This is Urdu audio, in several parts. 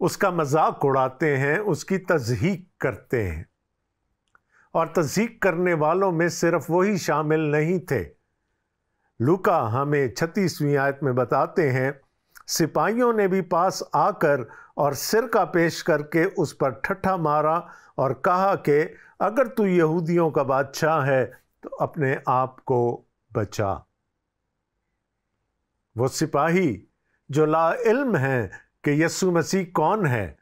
اس کا مذاق اڑاتے ہیں، اس کی تضحیک کرتے ہیں، اور تضحیک کرنے والوں میں صرف وہی شامل نہیں تھے۔ لوکا ہمیں 36ویں آیت میں بتاتے ہیں، سپاہیوں نے بھی پاس آ کر اور سرکہ پیش کر کے اس پر ٹھٹھا مارا اور کہا کہ اگر تو یہودیوں کا بادشاہ ہے تو اپنے آپ کو بچا۔ وہ سپاہی جو لا علم ہیں کہ یسوع مسیح کون ہے،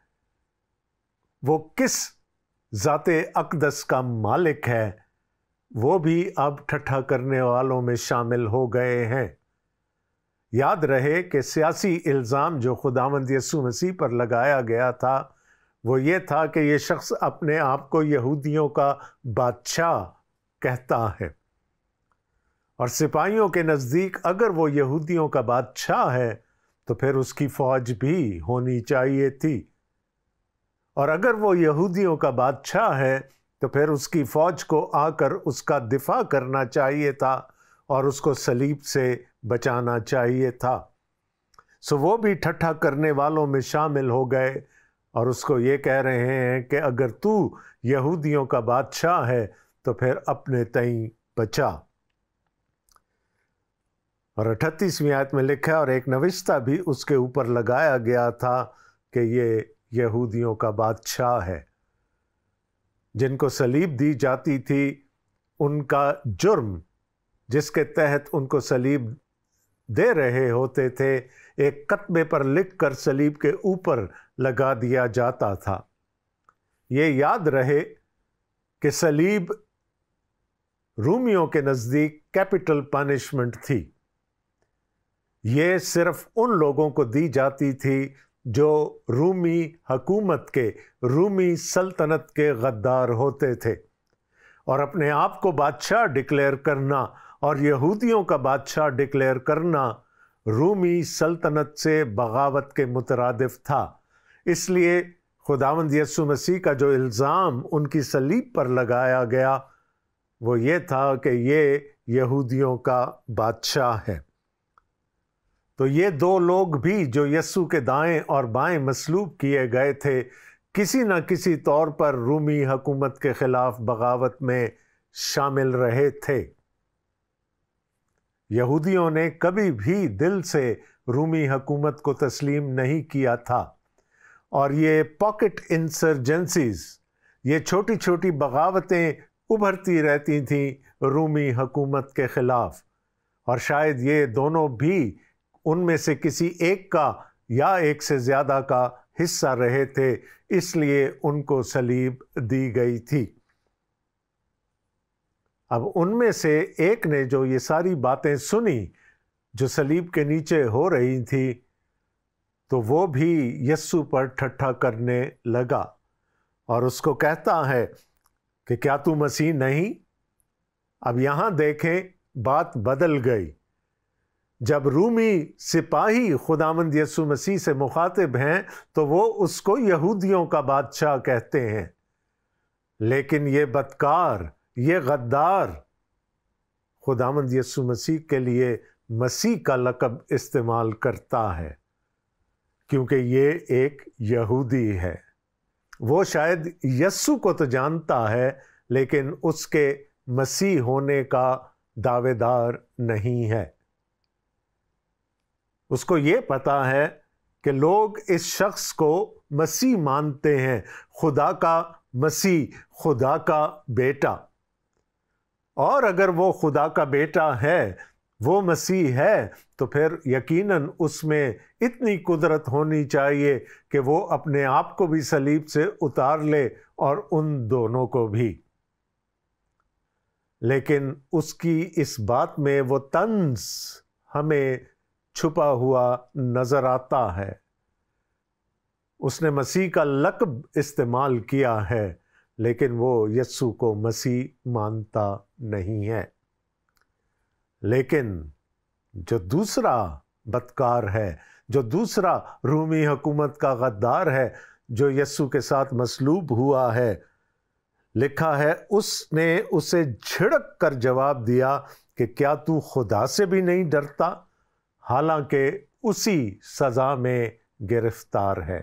وہ کس ذات اقدس کا مالک ہے، وہ بھی اب ٹھٹھا کرنے والوں میں شامل ہو گئے ہیں۔ یاد رہے کہ سیاسی الزام جو خداوند یسوع مسیح پر لگایا گیا تھا وہ یہ تھا کہ یہ شخص اپنے آپ کو یہودیوں کا بادشاہ کہتا ہے، اور سپاہیوں کے نزدیک اگر وہ یہودیوں کا بادشاہ ہے تو پھر اس کی فوج بھی ہونی چاہیے تھی، اور اگر وہ یہودیوں کا بادشاہ ہے تو پھر اس کی فوج کو آ کر اس کا دفاع کرنا چاہیے تھا اور اس کو صلیب سے بچانا چاہیے تھا۔ سو وہ بھی ٹھٹھا کرنے والوں میں شامل ہو گئے اور اس کو یہ کہہ رہے ہیں کہ اگر تو یہودیوں کا بادشاہ ہے تو پھر اپنے تئیں بچا۔ اور 38ویں آیت میں لکھا ہے، اور ایک نوشتہ بھی اس کے اوپر لگایا گیا تھا کہ یہ یہودیوں کا بادشاہ ہے۔ جن کو صلیب دی جاتی تھی ان کا جرم جس کے تحت ان کو صلیب دے رہے ہوتے تھے ایک کتبے پر لکھ کر صلیب کے اوپر لگا دیا جاتا تھا۔ یہ یاد رہے کہ صلیب رومیوں کے نزدیک کیپٹل پنشمنٹ تھی۔ یہ صرف ان لوگوں کو دی جاتی تھی جو رومی حکومت کے، رومی سلطنت کے غدار ہوتے تھے، اور اپنے آپ کو بادشاہ ڈکلیئر کرنا اور یہودیوں کا بادشاہ ڈکلیئر کرنا رومی سلطنت سے بغاوت کے مترادف تھا۔ اس لیے خداوند یسوع مسیح کا جو الزام ان کی صلیب پر لگایا گیا وہ یہ تھا کہ یہ یہودیوں کا بادشاہ ہے۔ تو یہ دو لوگ بھی جو یسوع کے دائیں اور بائیں مصلوب کیے گئے تھے کسی نہ کسی طور پر رومی حکومت کے خلاف بغاوت میں شامل رہے تھے۔ یہودیوں نے کبھی بھی دل سے رومی حکومت کو تسلیم نہیں کیا تھا، اور یہ پاکٹ انسرجنسیز، یہ چھوٹی چھوٹی بغاوتیں ابھرتی رہتی تھیں رومی حکومت کے خلاف، اور شاید یہ دونوں بھی ان میں سے کسی ایک کا یا ایک سے زیادہ کا حصہ رہے تھے، اس لیے ان کو صلیب دی گئی تھی۔ اب ان میں سے ایک نے جو یہ ساری باتیں سنی جو صلیب کے نیچے ہو رہی تھی تو وہ بھی یسوع پر ٹھٹھا کرنے لگا اور اس کو کہتا ہے کہ کیا تو مسیح نہیں؟ اب یہاں دیکھیں بات بدل گئی۔ جب رومی سپاہی خداوند یسوع مسیح سے مخاطب ہیں تو وہ اس کو یہودیوں کا بادشاہ کہتے ہیں، لیکن یہ بدکار، یہ غدار خداوند یسوع مسیح کے لیے مسیح کا لقب استعمال کرتا ہے، کیونکہ یہ ایک یہودی ہے۔ وہ شاید یسوع کو تو جانتا ہے لیکن اس کے مسیح ہونے کا دعوے دار نہیں ہے۔ اس کو یہ پتا ہے کہ لوگ اس شخص کو مسیح مانتے ہیں، خدا کا مسیح، خدا کا بیٹا، اور اگر وہ خدا کا بیٹا ہے، وہ مسیح ہے، تو پھر یقیناً اس میں اتنی قدرت ہونی چاہیے کہ وہ اپنے آپ کو بھی صلیب سے اتار لے اور ان دونوں کو بھی۔ لیکن اس کی اس بات میں وہ طنز ہمیں چھپا ہوا نظر آتا ہے۔ اس نے مسیح کا لقب استعمال کیا ہے لیکن وہ یسوع کو مسیح مانتا نہیں ہے۔ لیکن جو دوسرا بدکار ہے، جو دوسرا رومی حکومت کا غدار ہے، جو یسوع کے ساتھ مصلوب ہوا ہے، لکھا ہے اس نے اسے جھڑک کر جواب دیا کہ کیا تو خدا سے بھی نہیں ڈرتا، حالانکہ اسی سزا میں گرفتار ہے۔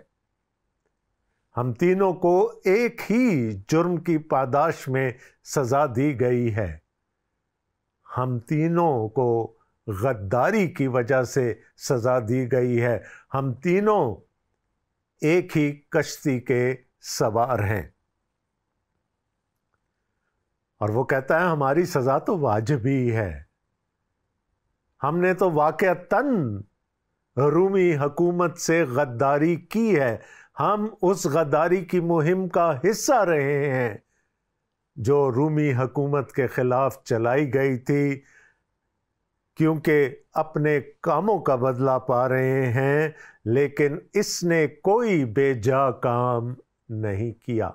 ہم تینوں کو ایک ہی جرم کی پاداش میں سزا دی گئی ہے۔ ہم تینوں کو غداری کی وجہ سے سزا دی گئی ہے۔ ہم تینوں ایک ہی کشتی کے سوار ہیں۔ اور وہ کہتا ہے ہماری سزا تو واجبی ہے۔ ہم نے تو واقعتاً رومی حکومت سے غداری کی ہے۔ ہم اس غداری کی مہم کا حصہ رہے ہیں جو رومی حکومت کے خلاف چلائی گئی تھی، کیونکہ اپنے کاموں کا بدلہ پا رہے ہیں، لیکن اس نے کوئی بے جا کام نہیں کیا۔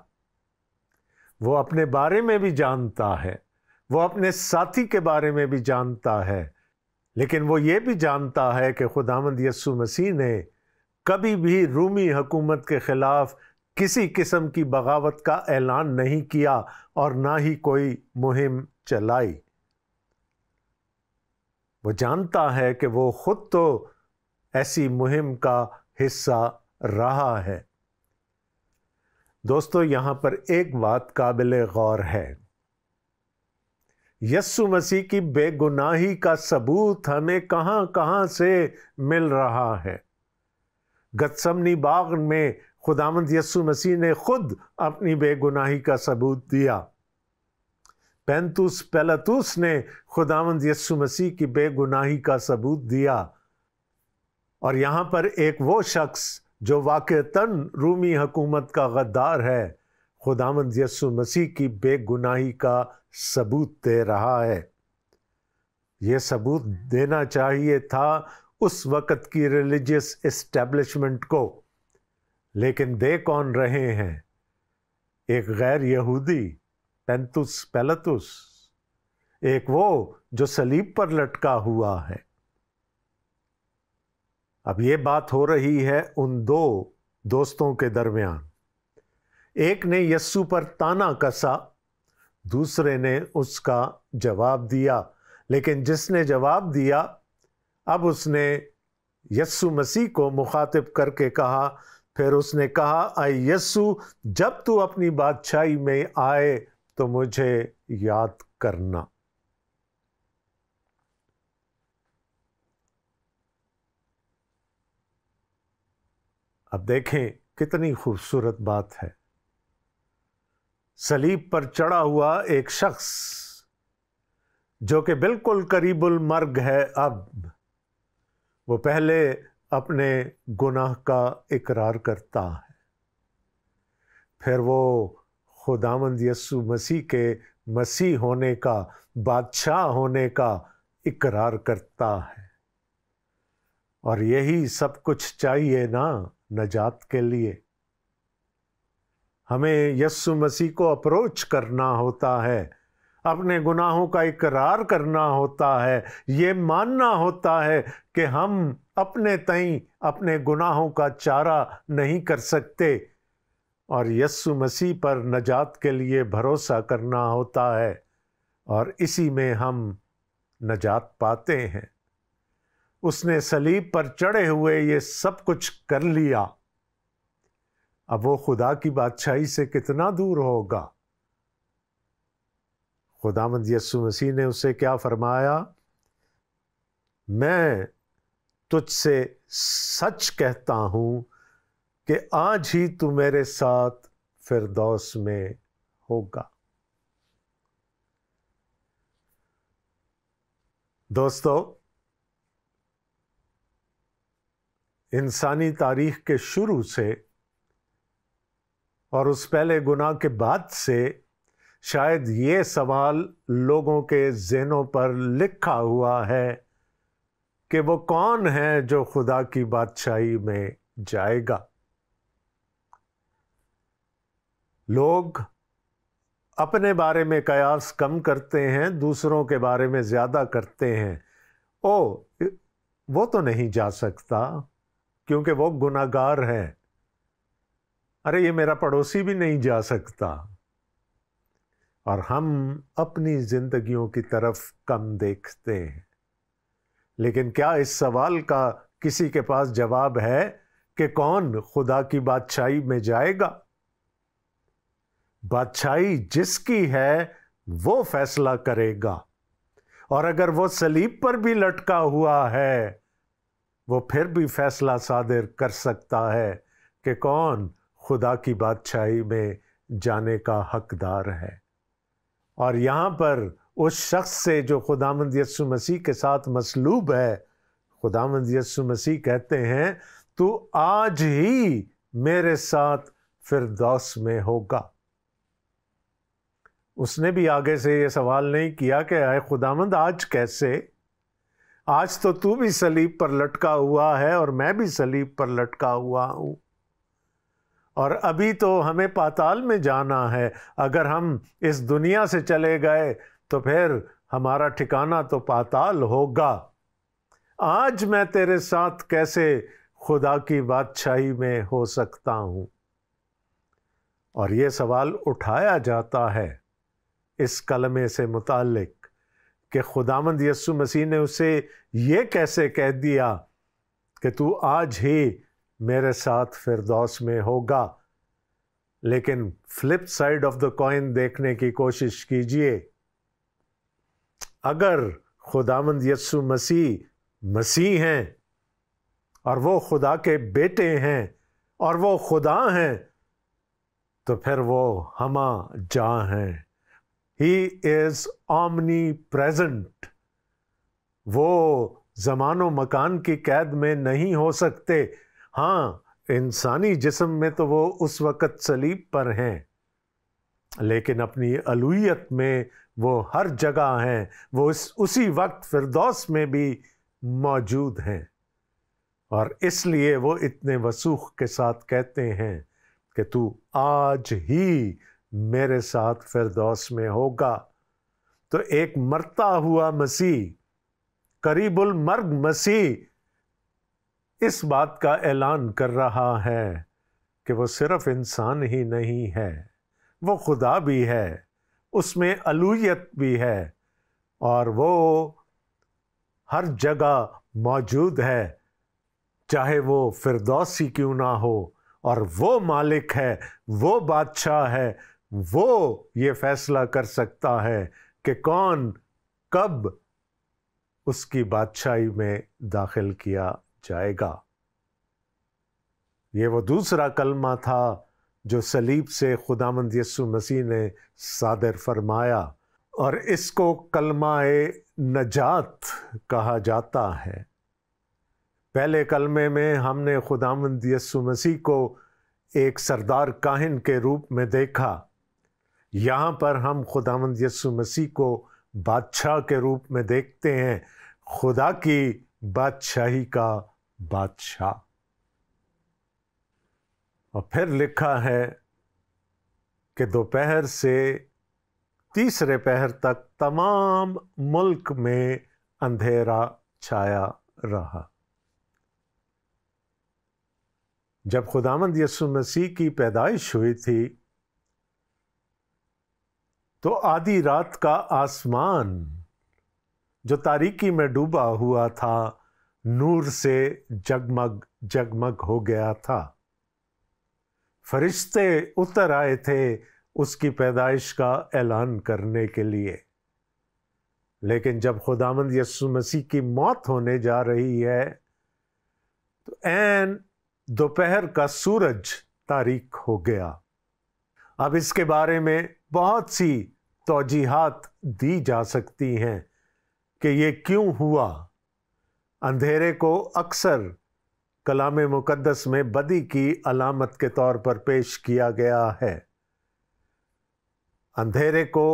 وہ اپنے بارے میں بھی جانتا ہے، وہ اپنے ساتھی کے بارے میں بھی جانتا ہے، لیکن وہ یہ بھی جانتا ہے کہ خداوند یسوع مسیح نے کبھی بھی رومی حکومت کے خلاف کسی قسم کی بغاوت کا اعلان نہیں کیا اور نہ ہی کوئی مہم چلائی۔ وہ جانتا ہے کہ وہ خود تو ایسی مہم کا حصہ رہا ہے۔ دوستو، یہاں پر ایک بات قابل غور ہے۔ یسوع مسیح کی بے گناہی کا ثبوت ہمیں کہاں کہاں سے مل رہا ہے۔ گتسمنی باغ میں خداوند یسوع مسیح نے خود اپنی بے گناہی کا ثبوت دیا۔ پینتوس پیلاطس نے خداوند یسوع مسیح کی بے گناہی کا ثبوت دیا، اور یہاں پر ایک وہ شخص جو واقعتاً رومی حکومت کا غدار ہے، خداوند یسوع مسیح کی بے گناہی کا ثبوت دے رہا ہے۔ یہ ثبوت دینا چاہیے تھا اس وقت کی ریلیجیس اسٹیبلشمنٹ کو، لیکن دے کون رہے ہیں؟ ایک غیر یہودی پینتوس پیلاطس، ایک وہ جو صلیب پر لٹکا ہوا ہے۔ اب یہ بات ہو رہی ہے ان دو دوستوں کے درمیان۔ ایک نے یسوع پر طعنہ کسا، دوسرے نے اس کا جواب دیا، لیکن جس نے جواب دیا اب اس نے یسوع مسیح کو مخاطب کر کے کہا، پھر اس نے کہا، اے یسوع، جب تو اپنی بادشاہی میں آئے تو مجھے یاد کرنا۔ اب دیکھیں کتنی خوبصورت بات ہے۔ صلیب پر چڑھا ہوا ایک شخص جو کہ بالکل قریب المرگ ہے، اب وہ پہلے اپنے گناہ کا اقرار کرتا ہے، پھر وہ خداوند یسوع مسیح کے مسیح ہونے کا، بادشاہ ہونے کا اقرار کرتا ہے۔ اور یہی سب کچھ چاہیے نا نجات کے لیے۔ ہمیں یسوع مسیح کو اپروچ کرنا ہوتا ہے، اپنے گناہوں کا اقرار کرنا ہوتا ہے، یہ ماننا ہوتا ہے کہ ہم اپنے تئیں اپنے گناہوں کا چارہ نہیں کر سکتے، اور یسوع مسیح پر نجات کے لیے بھروسہ کرنا ہوتا ہے، اور اسی میں ہم نجات پاتے ہیں۔ اس نے صلیب پر چڑھے ہوئے یہ سب کچھ کر لیا، اب وہ خدا کی بادشاہی سے کتنا دور ہوگا؟ خداوند یسوع مسیح نے اسے کیا فرمایا؟ میں تجھ سے سچ کہتا ہوں کہ آج ہی تو میرے ساتھ فردوس میں ہوگا۔ دوستو، انسانی تاریخ کے شروع سے اور اس پہلے گناہ کے بعد سے شاید یہ سوال لوگوں کے ذہنوں پر لکھا ہوا ہے کہ وہ کون ہے جو خدا کی بادشاہی میں جائے گا۔ لوگ اپنے بارے میں قیاس کم کرتے ہیں، دوسروں کے بارے میں زیادہ کرتے ہیں۔ وہ تو نہیں جا سکتا کیونکہ وہ گناہ گار ہے۔ ارے یہ میرا پڑوسی بھی نہیں جا سکتا۔ اور ہم اپنی زندگیوں کی طرف کم دیکھتے ہیں۔ لیکن کیا اس سوال کا کسی کے پاس جواب ہے کہ کون خدا کی بادشاہی میں جائے گا؟ بادشاہی جس کی ہے وہ فیصلہ کرے گا، اور اگر وہ صلیب پر بھی لٹکا ہوا ہے وہ پھر بھی فیصلہ صادر کر سکتا ہے کہ کون خدا کی بادشاہی میں جانے کا حقدار ہے۔ اور یہاں پر اس شخص سے جو خداوند یسوع مسیح کے ساتھ مصلوب ہے، خداوند یسوع مسیح کہتے ہیں تو آج ہی میرے ساتھ فردوس میں ہوگا۔ اس نے بھی آگے سے یہ سوال نہیں کیا کہ اے خداوند آج کیسے؟ آج تو بھی صلیب پر لٹکا ہوا ہے اور میں بھی صلیب پر لٹکا ہوا ہوں، اور ابھی تو ہمیں پاتال میں جانا ہے۔ اگر ہم اس دنیا سے چلے گئے تو پھر ہمارا ٹھکانہ تو پاتال ہوگا۔ آج میں تیرے ساتھ کیسے خدا کی بادشاہی میں ہو سکتا ہوں؟ اور یہ سوال اٹھایا جاتا ہے اس کلمے سے متعلق کہ خداوند یسوع مسیح نے اسے یہ کیسے کہہ دیا کہ تو آج ہی میرے ساتھ فردوس میں ہوگا۔ لیکن flip side of the coin دیکھنے کی کوشش کیجئے۔ اگر خداوند یسوع مسیح ہیں اور وہ خدا کے بیٹے ہیں اور وہ خدا ہیں تو پھر وہ ہمہ جاں ہیں۔ He is omnipresent۔ وہ زمان و مکان کی قید میں نہیں ہو سکتے۔ ہاں، انسانی جسم میں تو وہ اس وقت صلیب پر ہیں، لیکن اپنی الوہیت میں وہ ہر جگہ ہیں۔ وہ اسی وقت فردوس میں بھی موجود ہیں، اور اس لیے وہ اتنے وثوق کے ساتھ کہتے ہیں کہ تو آج ہی میرے ساتھ فردوس میں ہوگا۔ تو ایک مرتا ہوا مسیح، قریب المرگ مسیح، اس بات کا اعلان کر رہا ہے کہ وہ صرف انسان ہی نہیں ہے، وہ خدا بھی ہے، اس میں الوہیت بھی ہے، اور وہ ہر جگہ موجود ہے، چاہے وہ فردوس ہی کیوں نہ ہو۔ اور وہ مالک ہے، وہ بادشاہ ہے، وہ یہ فیصلہ کر سکتا ہے کہ کون کب اس کی بادشاہی میں داخل کیا جائے گا۔ یہ وہ دوسرا کلمہ تھا جو صلیب سے خداوند یسوع مسیح نے صادر فرمایا، اور اس کو کلمہ نجات کہا جاتا ہے۔ پہلے کلمے میں ہم نے خداوند یسوع مسیح کو ایک سردار کاہن کے روپ میں دیکھا۔ یہاں پر ہم خداوند یسوع مسیح کو بادشاہ کے روپ میں دیکھتے ہیں، خدا کی بادشاہی کا بادشاہ۔ اور پھر لکھا ہے کہ دوپہر سے تیسرے پہر تک تمام ملک میں اندھیرا چھایا رہا۔ جب خداوند یسوع مسیح کی پیدائش ہوئی تھی تو آدھی رات کا آسمان جو تاریکی میں ڈوبا ہوا تھا نور سے جگمگ جگمگ ہو گیا تھا۔ فرشتے اتر آئے تھے اس کی پیدائش کا اعلان کرنے کے لیے، لیکن جب خداوند یسوع مسیح کی موت ہونے جا رہی ہے تو عین دوپہر کا سورج تاریک ہو گیا۔ اب اس کے بارے میں بہت سی توجیحات دی جا سکتی ہیں کہ یہ کیوں ہوا۔ اندھیرے کو اکثر کلام مقدس میں بدی کی علامت کے طور پر پیش کیا گیا ہے۔ اندھیرے کو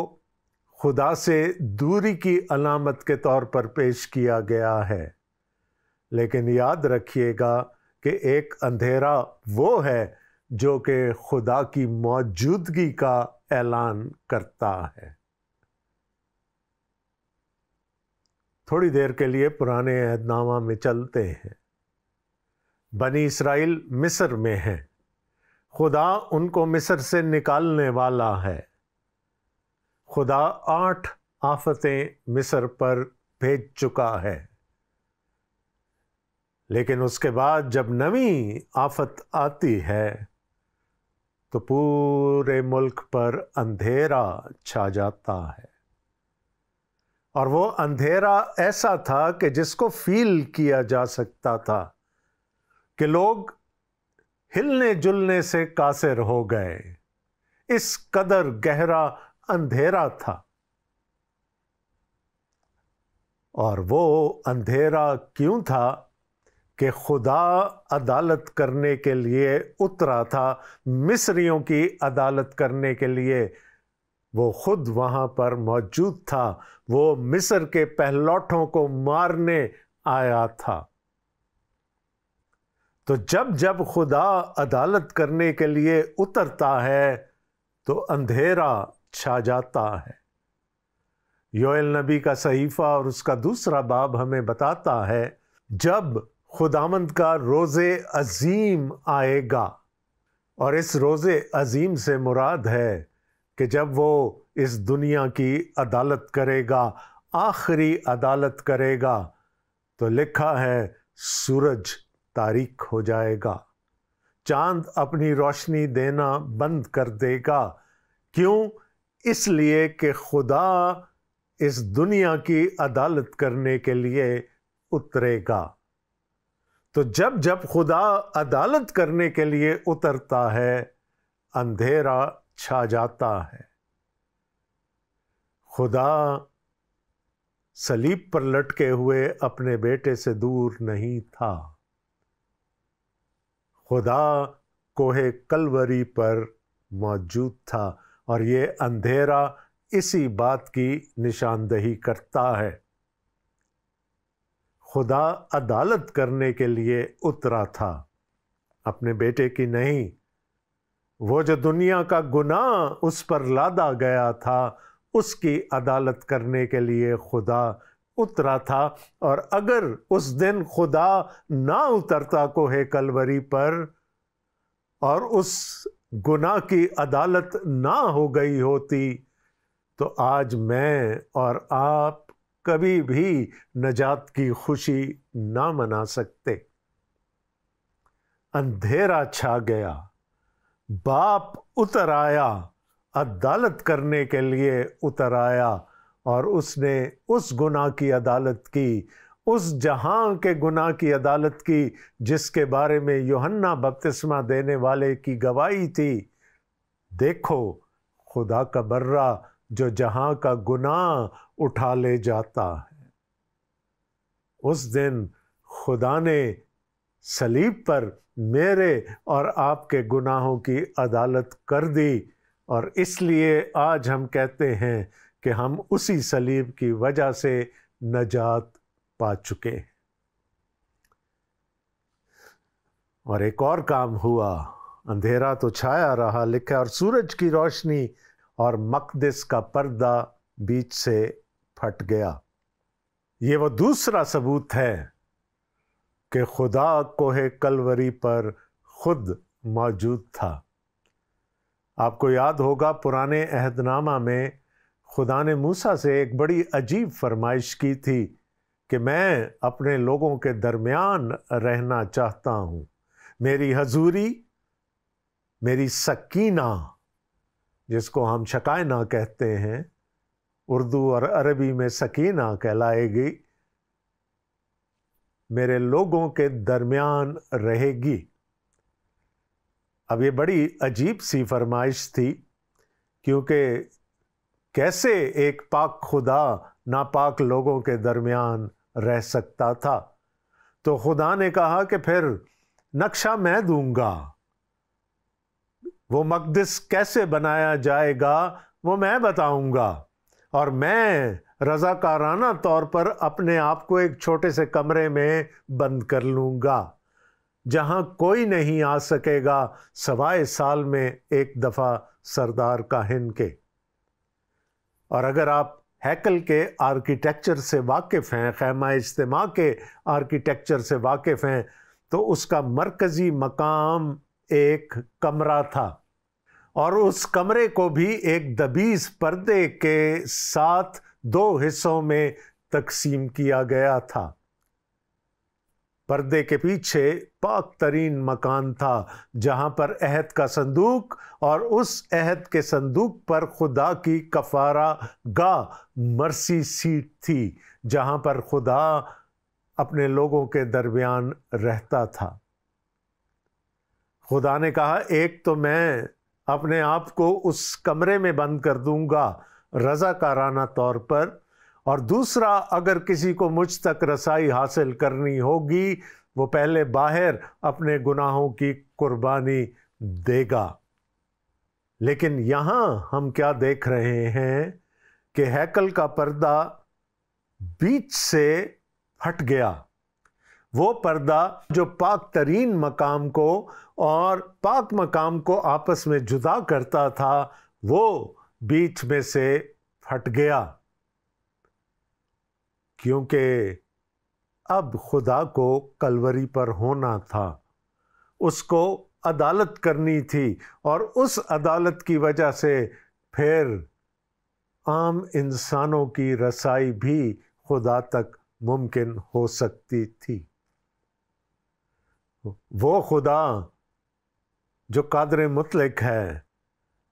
خدا سے دوری کی علامت کے طور پر پیش کیا گیا ہے، لیکن یاد رکھیے گا کہ ایک اندھیرا وہ ہے جو کہ خدا کی موجودگی کا اعلان کرتا ہے۔ تھوڑی دیر کے لیے پرانے عہد نامہ میں چلتے ہیں۔ بنی اسرائیل مصر میں ہیں، خدا ان کو مصر سے نکالنے والا ہے۔ خدا 8 آفتیں مصر پر بھیج چکا ہے، لیکن اس کے بعد جب نویں آفت آتی ہے تو پورے ملک پر اندھیرا چھا جاتا ہے۔ اور وہ اندھیرا ایسا تھا کہ جس کو فیل کیا جا سکتا تھا کہ لوگ ہلنے جلنے سے قاصر ہو گئے، اس قدر گہرا اندھیرا تھا۔ اور وہ اندھیرا کیوں تھا؟ کہ خدا عدالت کرنے کے لیے اترا تھا، مصریوں کی عدالت کرنے کے لیے وہ خود وہاں پر موجود تھا، وہ مصر کے پہلوٹوں کو مارنے آیا تھا۔ تو جب جب خدا عدالت کرنے کے لیے اترتا ہے تو اندھیرا چھا جاتا ہے۔ یوئیل نبی کا صحیفہ اور اس کا 2 باب ہمیں بتاتا ہے جب خداوند کا روز عظیم آئے گا، اور اس روز عظیم سے مراد ہے کہ جب وہ اس دنیا کی عدالت کرے گا، آخری عدالت کرے گا، تو لکھا ہے سورج تاریک ہو جائے گا، چاند اپنی روشنی دینا بند کر دے گا۔ کیوں؟ اس لیے کہ خدا اس دنیا کی عدالت کرنے کے لیے اترے گا۔ تو جب جب خدا عدالت کرنے کے لیے اترتا ہے، اندھیرا چھا جاتا ہے۔ خدا صلیب پر لٹکے ہوئے اپنے بیٹے سے دور نہیں تھا۔ خدا کوہ کلوری پر موجود تھا، اور یہ اندھیرا اسی بات کی نشاندہی کرتا ہے۔ خدا عدالت کرنے کے لیے اترا تھا، اپنے بیٹے کی نہیں۔ وہ جو دنیا کا گناہ اس پر لادا گیا تھا، اس کی عدالت کرنے کے لیے خدا اترا تھا۔ اور اگر اس دن خدا نہ اترتا کوہ کلوری پر اور اس گناہ کی عدالت نہ ہو گئی ہوتی، تو آج میں اور آپ کبھی بھی نجات کی خوشی نہ منا سکتے۔ اندھیرا چھا گیا، باپ اتر آیا، عدالت کرنے کے لیے اتر آیا، اور اس نے اس گناہ کی عدالت کی، اس جہاں کے گناہ کی عدالت کی جس کے بارے میں یوحنا بپتسمہ دینے والے کی گواہی تھی، دیکھو خدا کا برہ جو جہاں کا گناہ اٹھا لے جاتا ہے۔ اس دن خدا نے صلیب پر میرے اور آپ کے گناہوں کی عدالت کر دی، اور اس لیے آج ہم کہتے ہیں کہ ہم اسی صلیب کی وجہ سے نجات پا چکے ہیں۔ اور ایک اور کام ہوا، اندھیرا تو چھایا رہا، لکھا، اور سورج کی روشنی اور مقدس کا پردہ بیچ سے پھٹ گیا۔ یہ وہ دوسرا ثبوت ہے کہ خدا کوہ کلوری پر خود موجود تھا۔ آپ کو یاد ہوگا پرانے عہد نامہ میں خدا نے موسیٰ سے ایک بڑی عجیب فرمائش کی تھی کہ میں اپنے لوگوں کے درمیان رہنا چاہتا ہوں، میری حضوری، میری سکینہ، جس کو ہم شکائنہ کہتے ہیں، اردو اور عربی میں سکینہ کہلائے گی، میرے لوگوں کے درمیان رہے گی۔ اب یہ بڑی عجیب سی فرمائش تھی، کیونکہ کیسے ایک پاک خدا ناپاک لوگوں کے درمیان رہ سکتا تھا؟ تو خدا نے کہا کہ پھر نقشہ میں دوں گا، وہ مقدس کیسے بنایا جائے گا وہ میں بتاؤں گا، اور میں رضاکارانہ طور پر اپنے آپ کو ایک چھوٹے سے کمرے میں بند کر لوں گا، جہاں کوئی نہیں آ سکے گا سوائے سال میں ایک دفعہ سردار کاہن کے۔ اور اگر آپ ہیکل کے آرکیٹیکچر سے واقف ہیں، خیمہ اجتماع کے آرکیٹیکچر سے واقف ہیں، تو اس کا مرکزی مقام ایک کمرہ تھا، اور اس کمرے کو بھی ایک دبیز پردے کے ساتھ 2 حصوں میں تقسیم کیا گیا تھا۔ پردے کے پیچھے پاک ترین مکان تھا جہاں پر عہد کا صندوق اور اس عہد کے صندوق پر خدا کی کفارہ گاہ مرسی سیٹ تھی، جہاں پر خدا اپنے لوگوں کے درمیان رہتا تھا۔ خدا نے کہا ایک تو میں اپنے آپ کو اس کمرے میں بند کر دوں گا رضاکارانہ طور پر، اور دوسرا اگر کسی کو مجھ تک رسائی حاصل کرنی ہوگی وہ پہلے باہر اپنے گناہوں کی قربانی دے گا۔ لیکن یہاں ہم کیا دیکھ رہے ہیں کہ ہیکل کا پردہ بیچ سے ہٹ گیا، وہ پردہ جو پاک ترین مقام کو اور پاک مقام کو آپس میں جدا کرتا تھا وہ بیچ میں سے ہٹ گیا، کیونکہ اب خدا کو کلوری پر ہونا تھا، اس کو عدالت کرنی تھی، اور اس عدالت کی وجہ سے پھر عام انسانوں کی رسائی بھی خدا تک ممکن ہو سکتی تھی۔ وہ خدا جو قادر مطلق ہے،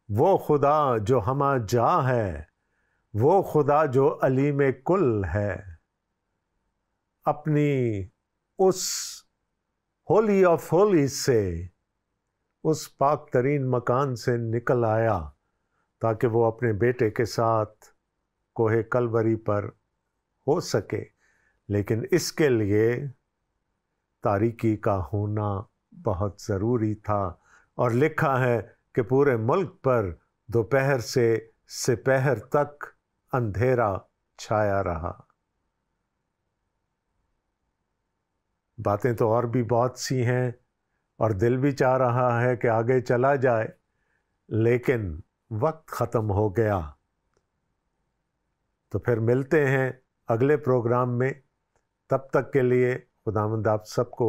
وہ خدا جو ہمہ جا ہے، وہ خدا جو علیم کل ہے، اپنی اس ہولی آف ہولیز سے، اس پاک ترین مکان سے نکل آیا تاکہ وہ اپنے بیٹے کے ساتھ کوہ کلوری پر ہو سکے، لیکن اس کے لیے تاریکی کا ہونا بہت ضروری تھا، اور لکھا ہے کہ پورے ملک پر دوپہر سے سپہر تک اندھیرا چھایا رہا۔ باتیں تو اور بھی بہت سی ہیں اور دل بھی چاہ رہا ہے کہ آگے چلا جائے، لیکن وقت ختم ہو گیا۔ تو پھر ملتے ہیں اگلے پروگرام میں، تب تک کے لیے خداوند آپ سب کو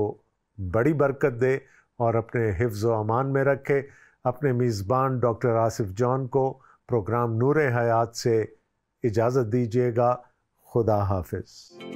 بڑی برکت دے اور اپنے حفظ و امان میں رکھے۔ اپنے میزبان ڈاکٹر آصف جان کو پروگرام نور حیات سے اجازت دیجیے گا۔ خدا حافظ۔